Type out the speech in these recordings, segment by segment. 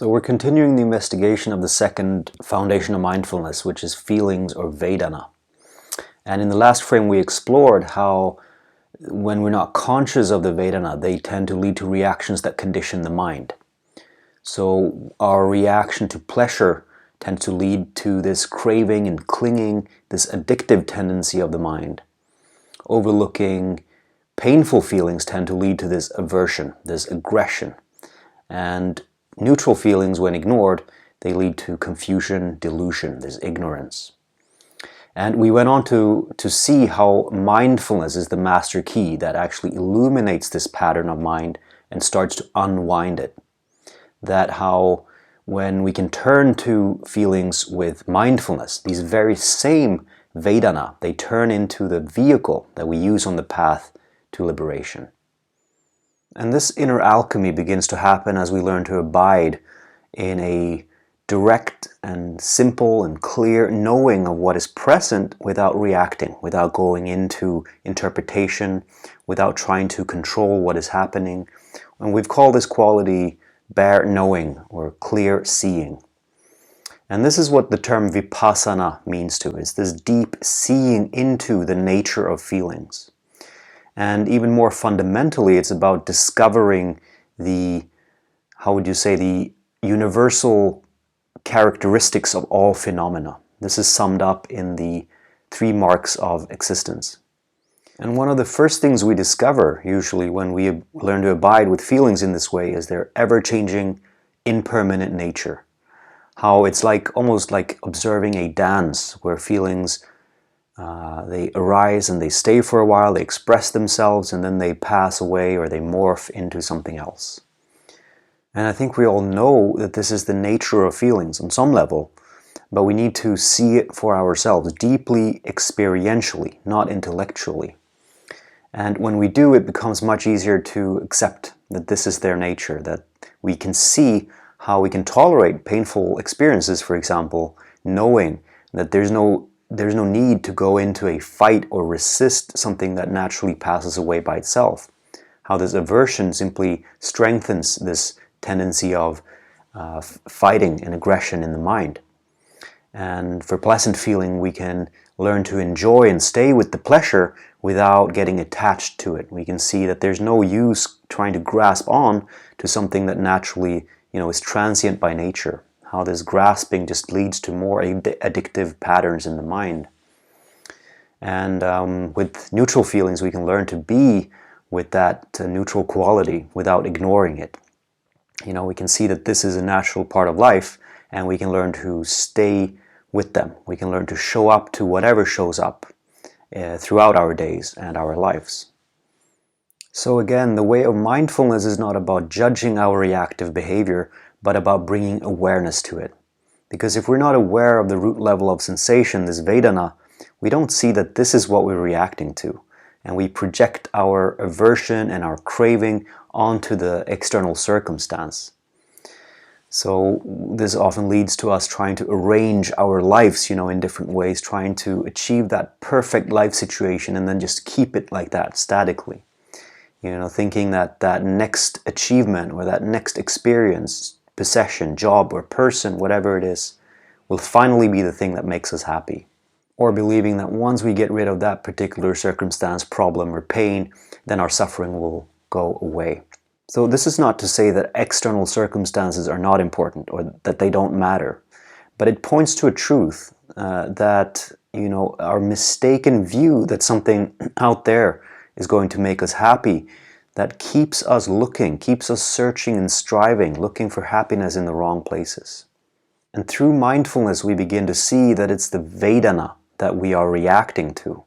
So we're continuing the investigation of the second foundation of mindfulness, which is feelings, or vedanā. And in the last frame we explored how when we're not conscious of the vedanā, they tend to lead to reactions that condition the mind. So our reaction to pleasure tends to lead to this craving and clinging, this addictive tendency of the mind. Overlooking painful feelings tend to lead to this aversion, this aggression. And neutral feelings, when ignored, they lead to confusion, delusion, this ignorance. And we went on to see how mindfulness is the master key that actually illuminates this pattern of mind and starts to unwind it. That how when we can turn to feelings with mindfulness, these very same vedanā, they turn into the vehicle that we use on the path to liberation. And this inner alchemy begins to happen as we learn to abide in a direct and simple and clear knowing of what is present without reacting, without going into interpretation, without trying to control what is happening. And we've called this quality bare knowing, or clear seeing. And this is what the term vipassana means to. It's this deep seeing into the nature of feelings. And even more fundamentally, it's about discovering the, how would you say, the universal characteristics of all phenomena. This is summed up in the 3 marks of existence. And one of the first things we discover, usually when we learn to abide with feelings in this way, is their ever-changing, impermanent nature. How it's like almost like observing a dance where feelings they arise and they stay for a while, they express themselves, and then they pass away or they morph into something else. And I think we all know that this is the nature of feelings on some level, but we need to see it for ourselves, deeply experientially, not intellectually. And when we do, it becomes much easier to accept that this is their nature, that we can see how we can tolerate painful experiences, for example, knowing that there's no need to go into a fight or resist something that naturally passes away by itself. How this aversion simply strengthens this tendency of fighting and aggression in the mind. And for pleasant feeling, we can learn to enjoy and stay with the pleasure without getting attached to it. We can see that there's no use trying to grasp on to something that naturally, is transient by nature. How this grasping just leads to more addictive patterns in the mind. And with neutral feelings, we can learn to be with that neutral quality without ignoring it. We can see that this is a natural part of life, and we can learn to stay with them. We can learn to show up to whatever shows up throughout our days and our lives. So again, the way of mindfulness is not about judging our reactive behavior, but about bringing awareness to it. Because if we're not aware of the root level of sensation, this vedanā, we don't see that this is what we're reacting to. And we project our aversion and our craving onto the external circumstance. So this often leads to us trying to arrange our lives, in different ways, trying to achieve that perfect life situation and then just keep it like that, statically. Thinking that that next achievement or that next experience, possession, job, or person, whatever it is, will finally be the thing that makes us happy. Or believing that once we get rid of that particular circumstance, problem, or pain, then our suffering will go away. So this is not to say that external circumstances are not important or that they don't matter, but it points to a truth that, our mistaken view that something out there is going to make us happy, that keeps us looking, keeps us searching and striving, looking for happiness in the wrong places. And through mindfulness, we begin to see that it's the vedanā that we are reacting to.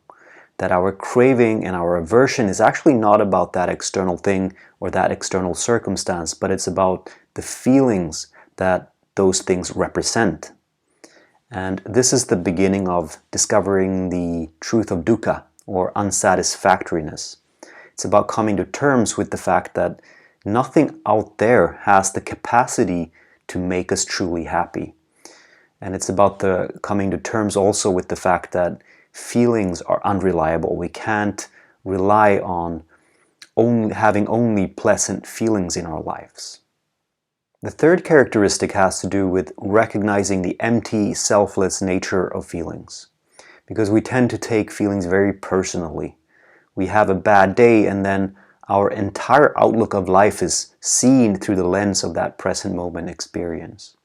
That our craving and our aversion is actually not about that external thing or that external circumstance, but it's about the feelings that those things represent. And this is the beginning of discovering the truth of dukkha, or unsatisfactoriness. It's about coming to terms with the fact that nothing out there has the capacity to make us truly happy. And it's about coming to terms also with the fact that feelings are unreliable. We can't rely on having only pleasant feelings in our lives. The third characteristic has to do with recognizing the empty, selfless nature of feelings. Because we tend to take feelings very personally. We have a bad day and then our entire outlook of life is seen through the lens of that present moment experience.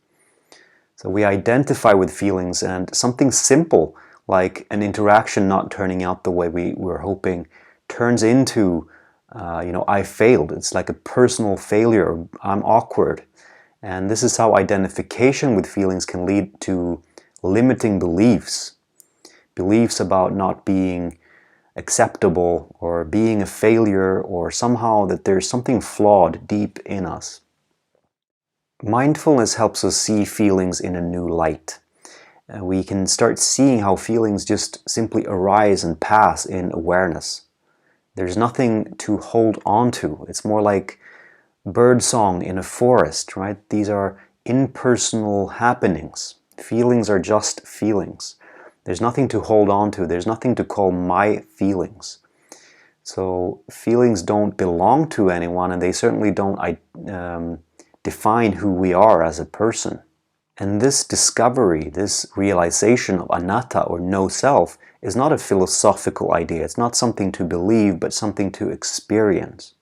So we identify with feelings, and something simple like an interaction not turning out the way we were hoping turns into, I failed. It's like a personal failure. I'm awkward. And this is how identification with feelings can lead to limiting beliefs. Beliefs about not being acceptable or being a failure, or somehow that there's something flawed deep in us. Mindfulness helps us see feelings in a new light. We can start seeing how feelings just simply arise and pass in awareness. There's nothing to hold on to. It's more like birdsong in a forest, right? These are impersonal happenings. Feelings are just feelings. There's nothing to hold on to. There's nothing to call my feelings. So feelings don't belong to anyone, and they certainly don't define who we are as a person. And this discovery, this realization of anatta, or no self, is not a philosophical idea. It's not something to believe, but something to experience.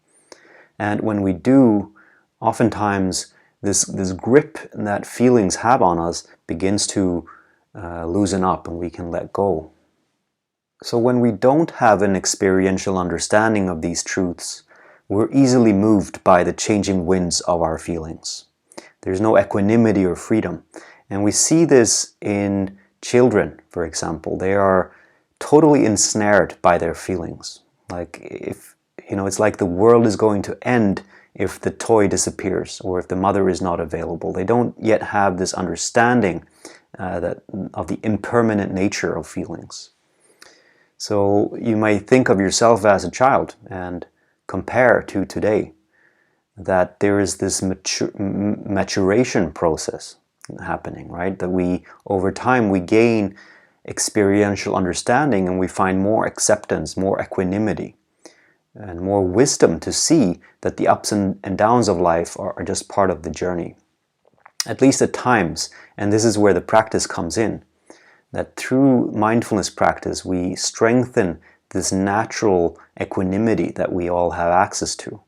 And when we do, oftentimes this grip that feelings have on us begins to loosen up, and we can let go. So when we don't have an experiential understanding of these truths, we're easily moved by the changing winds of our feelings. There's no equanimity or freedom. And we see this in children, for example. They are totally ensnared by their feelings. It's like the world is going to end if the toy disappears or if the mother is not available. They don't yet have this understanding of the impermanent nature of feelings. So you may think of yourself as a child and compare to today, that there is this maturation process happening, right? That over time, we gain experiential understanding, and we find more acceptance, more equanimity, and more wisdom to see that the ups and downs of life are just part of the journey. At least at times, and this is where the practice comes in, that through mindfulness practice, we strengthen this natural equanimity that we all have access to.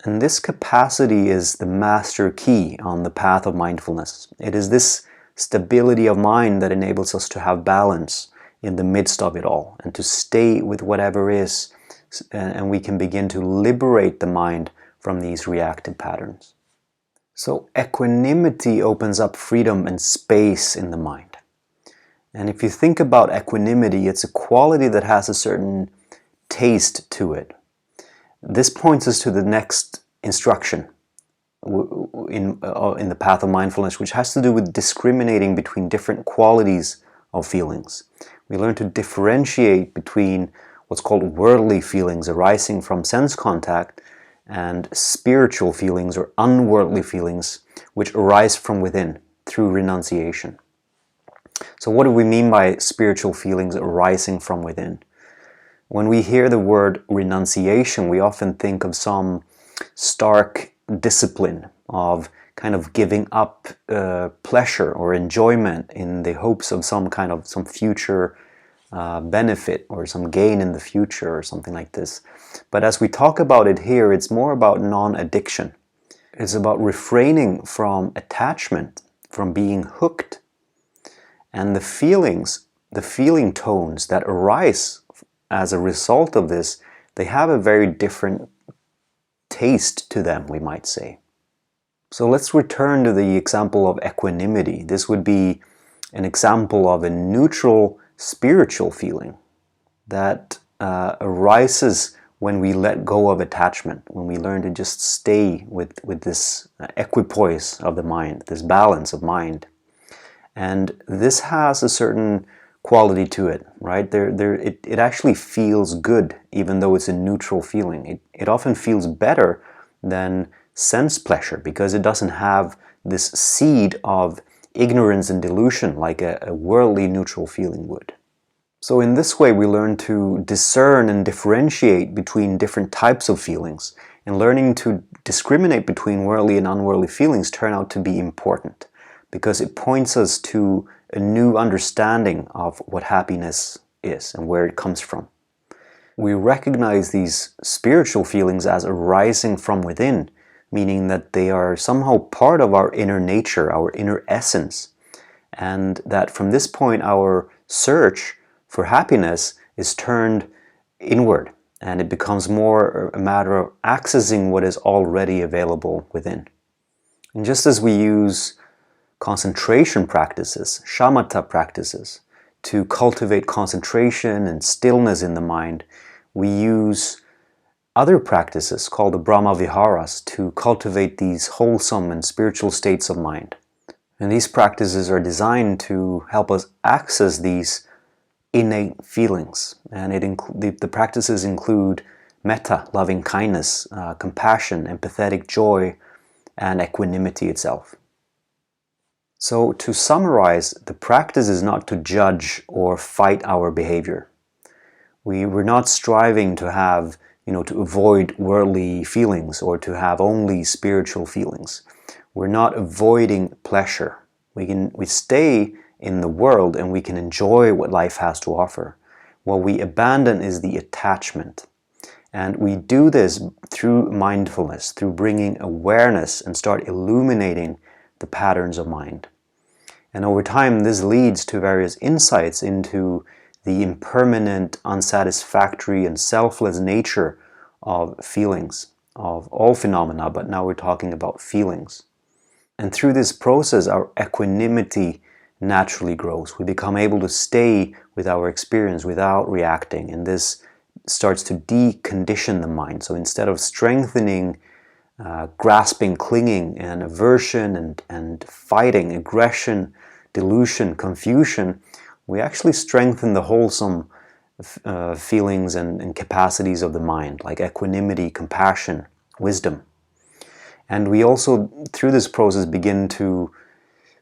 And this capacity is the master key on the path of mindfulness. It is this stability of mind that enables us to have balance in the midst of it all, and to stay with whatever is, and we can begin to liberate the mind from these reactive patterns. So equanimity opens up freedom and space in the mind. And if you think about equanimity, it's a quality that has a certain taste to it. This points us to the next instruction in the path of mindfulness, which has to do with discriminating between different qualities of feelings. We learn to differentiate between what's called worldly feelings arising from sense contact and spiritual feelings or unworldly feelings which arise from within through renunciation. So what do we mean by spiritual feelings arising from within? When we hear the word renunciation, we often think of some stark discipline of kind of giving up pleasure or enjoyment in the hopes of some future benefit or some gain in the future or something like this. But as we talk about it here, it's more about non-addiction. It's about refraining from attachment, from being hooked. And the feeling tones that arise as a result of this, they have a very different taste to them, we might say. So let's return to the example of equanimity. This would be an example of a neutral spiritual feeling that arises when we let go of attachment, when we learn to just stay with this equipoise of the mind, this balance of mind. And this has a certain quality to it, right? It actually feels good, even though it's a neutral feeling. It often feels better than sense pleasure because it doesn't have this seed of ignorance and delusion like a worldly neutral feeling would. So in this way, we learn to discern and differentiate between different types of feelings And learning to discriminate between worldly and unworldly feelings turn out to be important because it points us to a new understanding of what happiness is and where it comes from. We recognize these spiritual feelings as arising from within, meaning that they are somehow part of our inner nature, our inner essence, and that from this point our search for happiness is turned inward, and it becomes more a matter of accessing what is already available within. And just as we use concentration practices, shamatha practices, to cultivate concentration and stillness in the mind, we use other practices called the Brahma Viharas to cultivate these wholesome and spiritual states of mind. And these practices are designed to help us access these innate feelings. And the practices include metta, loving kindness, compassion, empathetic joy, and equanimity itself. So to summarize, the practice is not to judge or fight our behavior. We're not striving to have, to avoid worldly feelings or to have only spiritual feelings. We're not avoiding pleasure. We stay in the world and we can enjoy what life has to offer. What we abandon is the attachment. And we do this through mindfulness, through bringing awareness and start illuminating the patterns of mind. And over time, this leads to various insights into the impermanent, unsatisfactory, and selfless nature of feelings, of all phenomena, but now we're talking about feelings. And through this process, our equanimity naturally grows. We become able to stay with our experience without reacting, and this starts to decondition the mind. So instead of strengthening grasping, clinging, and aversion, and fighting, aggression, delusion, confusion, we actually strengthen the wholesome feelings and capacities of the mind, like equanimity, compassion, wisdom. And we also, through this process, begin to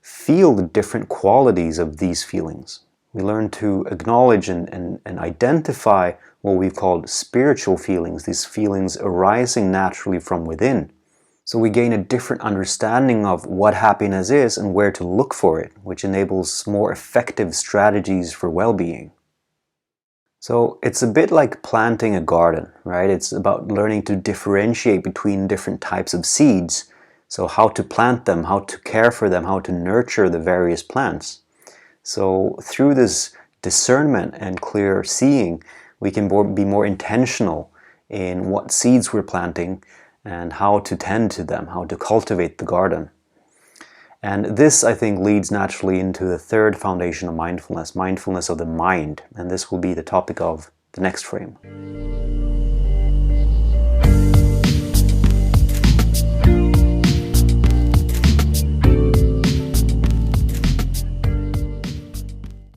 feel the different qualities of these feelings. We learn to acknowledge and identify what we've called spiritual feelings, these feelings arising naturally from within. So we gain a different understanding of what happiness is and where to look for it, which enables more effective strategies for well-being. So it's a bit like planting a garden, right? It's about learning to differentiate between different types of seeds. So how to plant them, how to care for them, how to nurture the various plants. So through this discernment and clear seeing, we can be more intentional in what seeds we're planting and how to tend to them, how to cultivate the garden. And this, I think, leads naturally into the third foundation of mindfulness, mindfulness of the mind. And this will be the topic of the next frame.